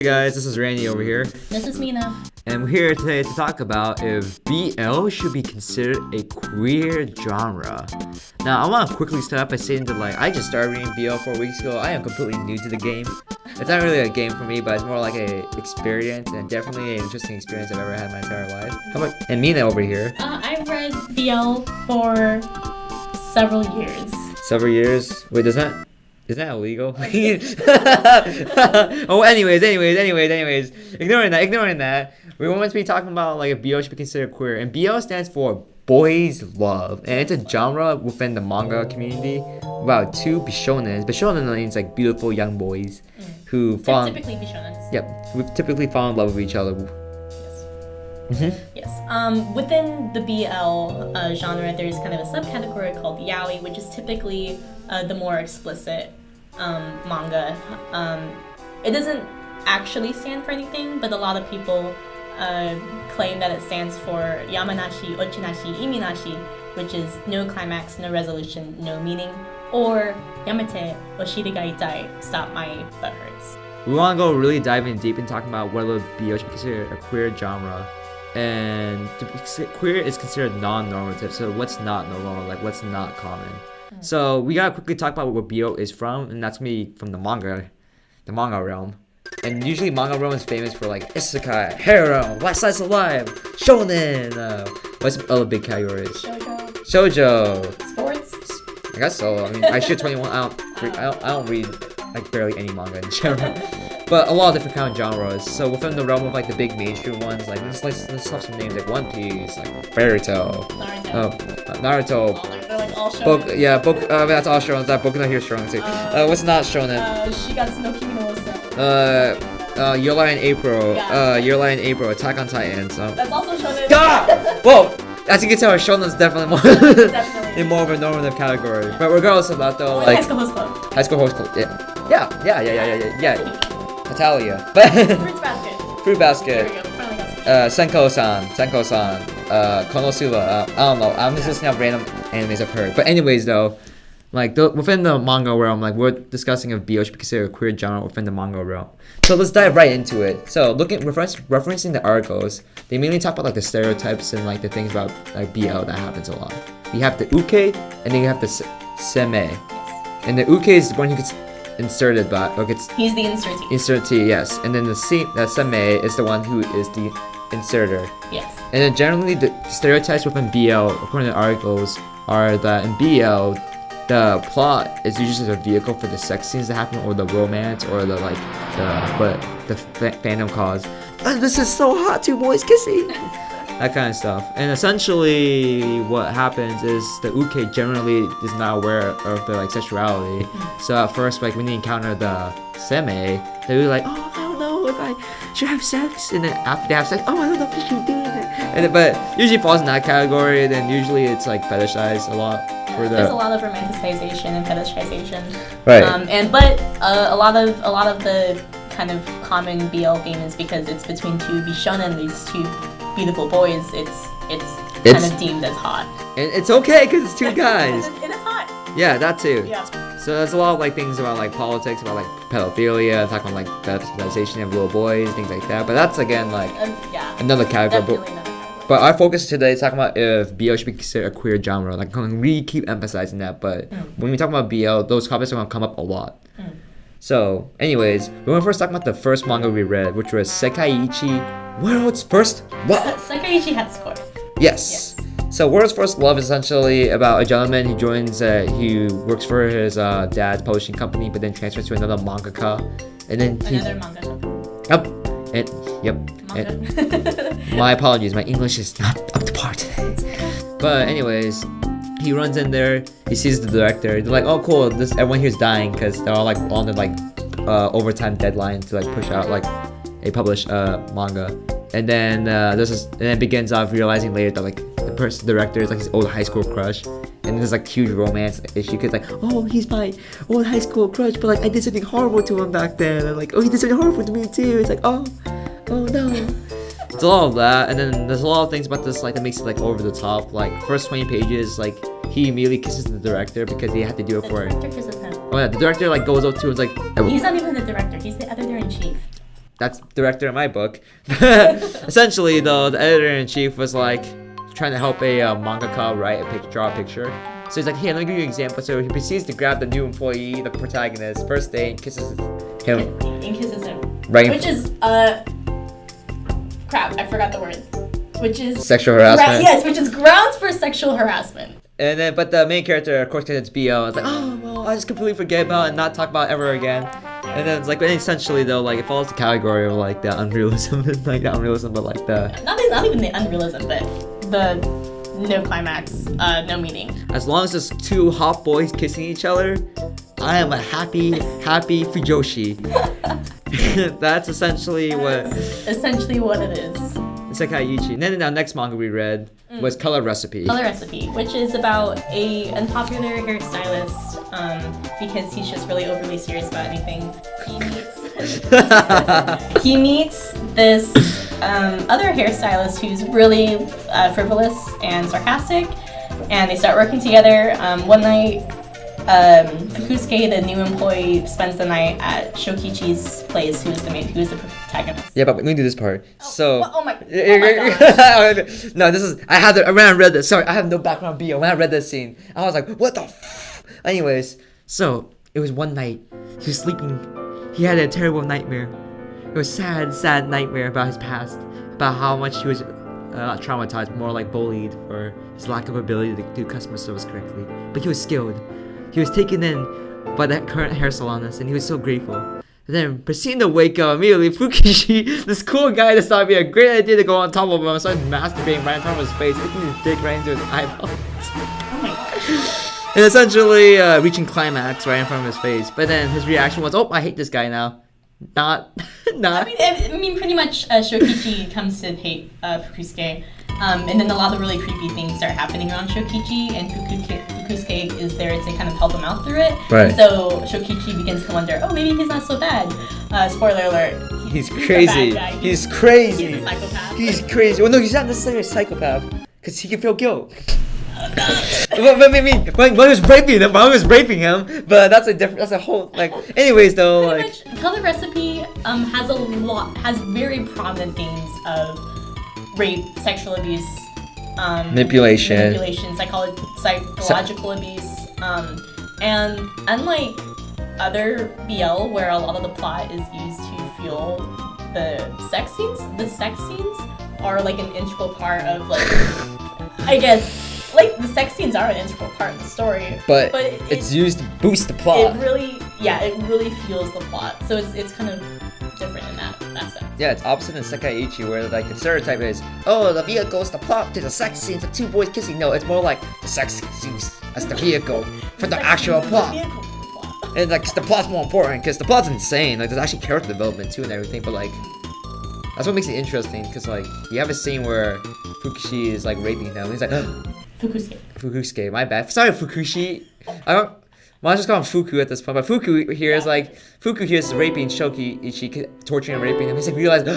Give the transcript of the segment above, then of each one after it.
Hey guys, this is Randy over here, This is Mina. and we're here today to talk about if BL should be considered a queer genre. Now, I want to quickly start off by saying that I just started reading BL 4 weeks ago. I am completely new to the game. It's not really a game for me, but it's more like a experience, and definitely an interesting experience I've ever had in my entire life. How about and Mina over here? I've read BL for several years. Several years. Wait, isn't that illegal? Oh, anyways. Ignoring that. We want to be talking about if BL should be considered queer. And BL stands for Boys Love. And it's a genre within the manga community about two bishonens. Bishonen means beautiful young boys who fall Typically bishonens. Yep, who typically fall in love with each other. Yes. Within the BL genre, there's kind of a subcategory called Yaoi, which is typically the more explicit manga. It doesn't actually stand for anything, but a lot of people claim that it stands for Yamanashi, Ochinashi, Iminashi, which is no climax, no resolution, no meaning, or Yamete, Oshiri ga itai, stop my butt hurts. We want to go really diving deep and talking about whether BL should be considered a queer genre. And queer is considered non-normative, so what's not normal, what's not common. So we gotta quickly talk about where BL is from, and that's gonna be from the manga realm. And usually manga realm is famous for isekai, harem, last slice of life, shonen. What's the other big categories? Shoujo. Sports. I guess so. I mean, I should 21. I don't read barely any manga in general. But a lot of different kind of genres. So within the realm of the big mainstream ones, let's have some names like One Piece, Fairy Tail, Naruto. They're all shonen. That's all shonen. That Boku no Hero shonen too. What's not shonen? Shigatsu no Kimi no Uso. Your Lie in April. Yeah. Your Lie in April. Attack on Titan. So. That's also shonen. Whoa! As you can tell, shonen's definitely more Definitely. in more of a normative category. But regardless of that, though, High School Host Club. High School Host Club. Yeah. Natalia. But Fruit Basket. There we go. Finally got some. Senko-san, Konosuba. I don't know. I'm just listing out random animes I've heard. But anyways, though, within the manga realm, we're discussing if BL should be considered a queer genre within the manga realm. So let's dive right into it. So referencing the articles, they mainly talk about the stereotypes and the things about BL that happens a lot. You have the uke, and then you have the seme. And the uke is the one who gets inserted by, He's the insertee. insertee, yes. And then the seme is the one who is the inserter. Yes. And then generally the stereotypes within BL, according to the articles, are that in BL, the plot is usually the vehicle for the sex scenes that happen, or the romance, or the fandom cause. Oh, this is so hot, two boys kissing. That kind of stuff. And essentially what happens is the uke generally is not aware of their sexuality. So at first when they encounter the seme, they'll be oh, I don't know if I should have sex. And then after they have sex, oh, I don't know if I should do it. But usually falls in that category. And then usually it's fetishized a lot. There's a lot of romanticization and fetishization. Right. But a lot of the kind of common BL theme is because it's between two bishonen, these two beautiful boys. It's kind of deemed as hot. And it's okay because it's two guys. And it's hot. Yeah, that too. Yeah. So there's a lot of things about politics, about pedophilia, talking about fetishization of little boys, things like that. But that's again another category. Definitely another category. But our focus today is talking about if BL should be considered a queer genre. We keep emphasizing that, but when we talk about BL, those topics are going to come up a lot. So, anyways, we want to first talk about the first manga we read, which was Sekai-Ichi, World's First Love. Sekai-Ichi Hatsukoi. Yes. So, World's First Love is essentially about a gentleman who joins, who works for his dad's publishing company, but then transfers to another mangaka, and then Another manga company. Yep. Manga. My apologies, my English is not up to par today. But anyways, he runs in there, he sees the director, they're oh cool, everyone here's dying because they're all on the overtime deadline to push out a published manga. And then it begins off realizing later that the director is his old high school crush. And there's huge romance issue because oh, he's my old high school crush, but I did something horrible to him back then, and oh, he did something horrible to me too. It's oh no. It's a lot of that, and then there's a lot of things about this that makes it over the top. First 20 pages, he immediately kisses the director because he had to do it for. The director kisses him. Oh yeah, the director goes up to him and He's not even the director. He's the editor in chief. that's director in my book. Essentially, though, the editor-in-chief was like trying to help a mangaka write draw a picture. So he's like, hey, let me give you an example. So he proceeds to grab the new employee, the protagonist, first day, and kisses him. And kisses him. Right. Which is, crap, I forgot the word. Which is... Sexual harassment. Yes, which is grounds for sexual harassment. And then, but the main character, of course, because it's BL, it's like, oh, well, I just completely forget about it and not talk about it ever again. And then it's like, essentially, though, like, it follows the category of, like, the unrealism, like, the unrealism, but, like, the... Not even the unrealism, but the no climax, no meaning. As long as there's two hot boys kissing each other, I am a happy Fujoshi. That's essentially what it is. Sekai-Ichi. And then our next manga we read was Color Recipe. Color Recipe, which is about a unpopular hairstylist because he's just really overly serious about anything. He meets this other hairstylist who's really frivolous and sarcastic, and they start working together. One night, Fukusuke, the new employee, spends the night at Shokichi's place, who is the protagonist. Yeah, but let me do this part. Oh my gosh. No, when I read this, sorry, I have no background BL. When I read this scene, I was like, what the f? Anyways, so it was one night. He was sleeping. He had a terrible nightmare. It was sad nightmare about his past, about how much he was not traumatized, more like bullied for his lack of ability to do customer service correctly. But he was skilled. He was taken in by that current hair salonist, and he was so grateful. And then, proceeding to wake up immediately, Fukishi, this cool guy, decided it'd be a great idea to go on top of him and start masturbating right in front of his face, sticking his dick right into his eyeball. Oh my gosh. And essentially reaching climax right in front of his face. But then his reaction was, oh, I hate this guy now. Not. I mean, pretty much Shokichi comes to hate Fukusuke. And then a lot of really creepy things start happening around Shokichi, and Fukusuke is there to kind of help him out through it. Right. So Shokichi begins to wonder, oh, maybe he's not so bad. Spoiler alert. He's crazy. A bad guy. He's crazy. He's a psychopath. He's crazy. Well, no, he's not necessarily a psychopath, because he can feel guilt. When he was raping him, but that's a whole, like, anyways, though, pretty like... much, Color Recipe has very prominent themes of rape, sexual abuse, manipulation, psychological abuse, and unlike other BL where a lot of the plot is used to fuel the sex scenes are like an integral part of, like, I guess, like, the sex scenes are an integral part of the story, but it's used to boost the plot. It really fuels the plot, so it's kind of different in that aspect. Yeah, it's opposite in Sekai-Ichi, where, like, the stereotype is, oh, the vehicle is the plot to the sex scenes of two boys kissing. No, it's more like the sex scenes as the vehicle for the actual plot. And, like, the plot's more important, because the plot's insane. Like, there's actually character development, too, and everything, but, like, that's what makes it interesting, because, like, you have a scene where Fukushi is, like, raping him, and he's like, Fukusuke, my bad. Sorry, Fukushi. I'll just call him Fuku at this point, but Fuku here is raping Shoki-Ichi, torturing and raping him. He's like, realized,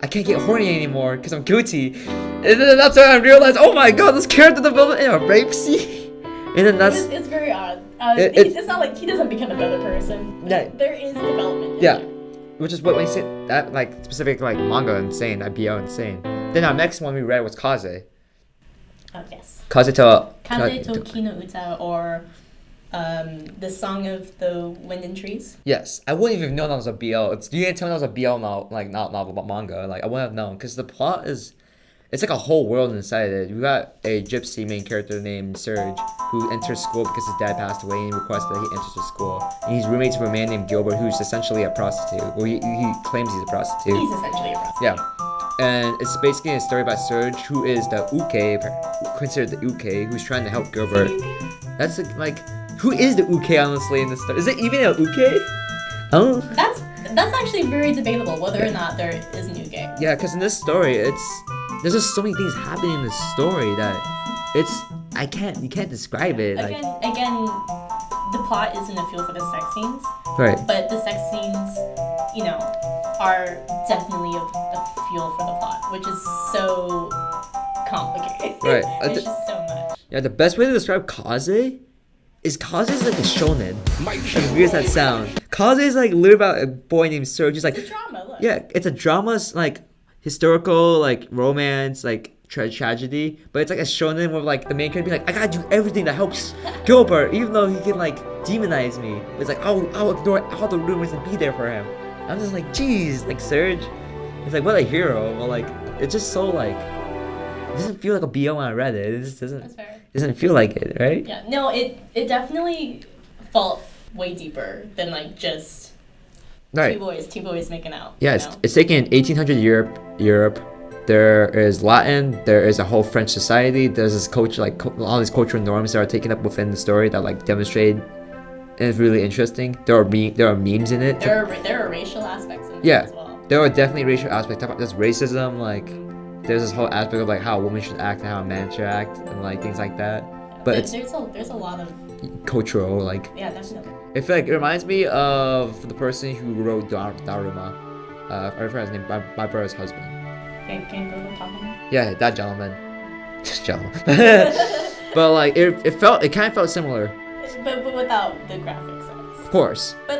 I can't get horny anymore because I'm guilty. And then that's when I realized, oh my god, this character development in a rape scene. And then that's... It's very odd. It's not like he doesn't become a better person. Yeah. There is development. Yeah. Which is what when you say that, like, specific, like, manga insane, that BL insane. Then our next one we read was Kaze. Oh, yes. Kaze to Ki no Uta, or the Song of the Wind and Trees. Yes, I wouldn't even know that was a BL. You didn't tell me that was a BL novel, like, not novel, but manga. Like, I wouldn't have known, because the plot is, it's like a whole world inside it. You got a gypsy main character named Serge, who enters school because his dad passed away, and he requests that he enters the school. And he's roommates with a man named Gilbert, who's essentially a prostitute. Well, he claims he's a prostitute. He's essentially a prostitute. Yeah. And it's basically a story about Serge, who is the uke, considered the uke, who's trying to help Gilbert. That's like, who is the uke, honestly, in this story? Is it even an uke? Oh. That's actually very debatable, whether or not there is an uke. Yeah, because in this story, there's just so many things happening in this story that you can't describe it. Again, the plot isn't a fuel for the sex scenes. Right. But the sex scenes, are definitely a fuel for the plot, which is so complicated. Right. It's just so much. Yeah, the best way to describe Kaze is Kaze like a shonen. As weird as that sound. Kaze is like literally about a boy named Serge. He's like, It's a drama. Look. yeah, it's a drama, like historical, like romance, like tragedy. But it's like a shonen where like the main character be like, I gotta do everything that helps Gilbert, even though he can like demonize me. It's like I'll ignore all the rumors and be there for him. I'm just like, geez, like Serge. It's like what a hero. Well, like it's just so like. It doesn't feel like a BL when I read it. It just doesn't feel like it, right? Yeah, no, it definitely felt way deeper than like just Right. two boys making out. Yeah, it's taken in 1800 Europe. There is Latin. There is a whole French society. There's this culture, like all these cultural norms that are taken up within the story that like demonstrate. And it's really interesting. There are memes in it. There are racial aspects in it as well. There are definitely racial aspects. There's racism, like. There's this whole aspect of like how a woman should act and how a man should act and like things like that. But it's there's a lot of cultural like. Yeah, definitely. I feel like it reminds me of the person who wrote Daruma. I forgot his name. My brother's husband. Can you go talk to him? Yeah, that gentleman. Just gentleman. But like it kind of felt similar. But without the graphic sense. Of course. But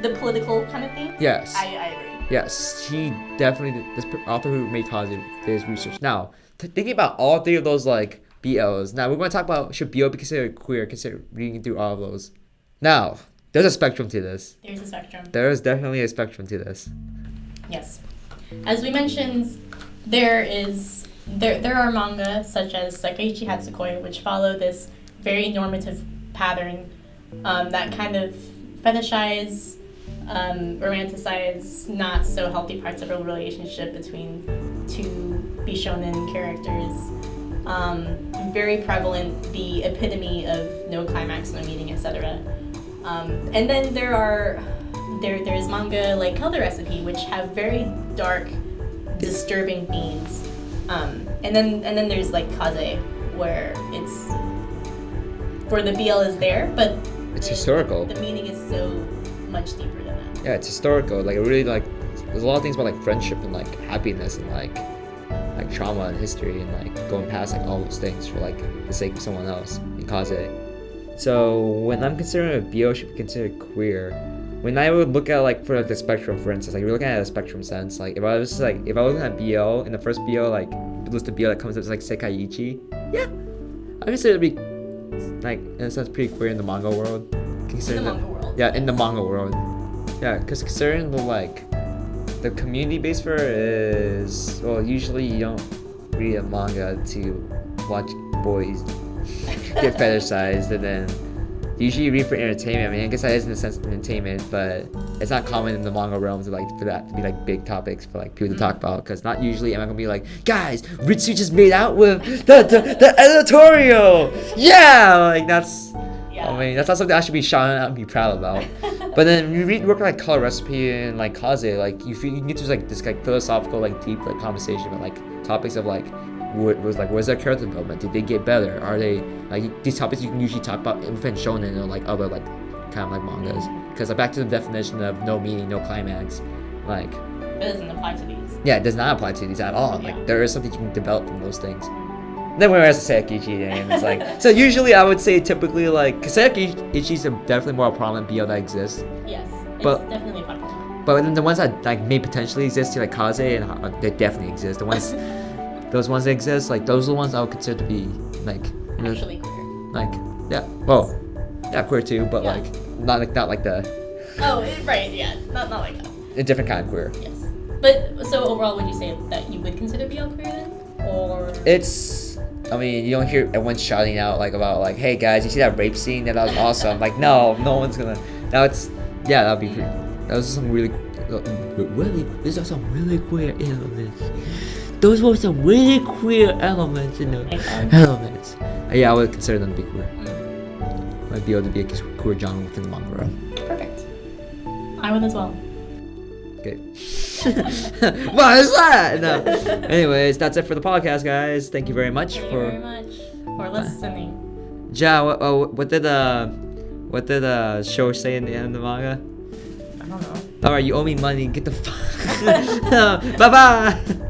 the political kind of theme. Yes. I agree. Yes, he definitely this author who made Kaze did his research. Now, thinking about all three of those like BLs. Now we're going to talk about should BL be considered queer? Consider reading through all of those. Now, there's a spectrum to this. There's a spectrum. There is definitely a spectrum to this. Yes, as we mentioned, there are manga such as Sekai-Ichi Hatsukoi, which follow this very normative pattern that kind of fetishize. Romanticize not so healthy parts of a relationship between two bishonen characters. Very prevalent, the epitome of no climax, no meaning, etc. And then there's manga like Color Recipe, which have very dark, disturbing themes. And then there's like Kaze, where the BL is there, but it's historical. The meaning is so much deeper than that. Yeah, it's historical. Like it really like there's a lot of things about like friendship and like happiness and like trauma and history and like going past like all those things for like the sake of someone else in Kaze. So when I'm considering a BL should be considered queer, when I would look at like for like the spectrum, for instance, like we're looking at a spectrum sense. Like if I was looking at BL and the first BL like the list of BL that comes up is like Sekai-Ichi, yeah, I consider it to be like in a sense pretty queer in the manga world. Yeah, in the manga world. Yeah, because considering the community base for it is, well, usually you don't read a manga to watch boys get fetishized, and then usually you read for entertainment. I mean, I guess that is in a sense of entertainment, but it's not common in the manga realm to for that to be like big topics for like people to talk about, because not usually am I gonna be like, guys, Ritsu just made out with the editorial. Yeah, like that's. I mean, that's not something I should be shouting out and be proud about. But then you read work like Color Recipe and like Kaze, like you can get to like this like philosophical, like deep like conversation about like topics of like what's their character development? Did they get better? Are they like these topics you can usually talk about within shonen or like other like kind of like mangas? Because like, back to the definition of no meaning, no climax, like it doesn't apply to these. Yeah, it does not apply to these at all. Like there is something you can develop from those things. Then whereas Sekai-Ichi and it's like so usually I would say typically like Sekai-Ichi is definitely more prominent BL that exists. Yes, it's definitely popular. But then the ones that like may potentially exist, like Kaze and they definitely exist. The ones, those ones that exist, like those are the ones I would consider to be like actually queer. Like queer too, but like not like the. Oh right, yeah, not like that. A different kind of queer. Yes, but so overall, would you say that you would consider BL queer then, or? I mean, you don't hear everyone shouting out like about like, hey guys, you see that rape scene? That was awesome. Like, no one's gonna. Now that'd be pretty. That was some really. These are some really queer elements. Those were some really queer elements in the elements. Yeah, I would consider them to be queer. Might be able to be a queer genre within the manga realm. Perfect. I would as well. Okay. What is that? No. Anyways, that's it for the podcast, guys. Thank you very much for listening. Ja, what did show say in the end of the manga? I don't know. All right, you owe me money. Get the fuck. Bye bye.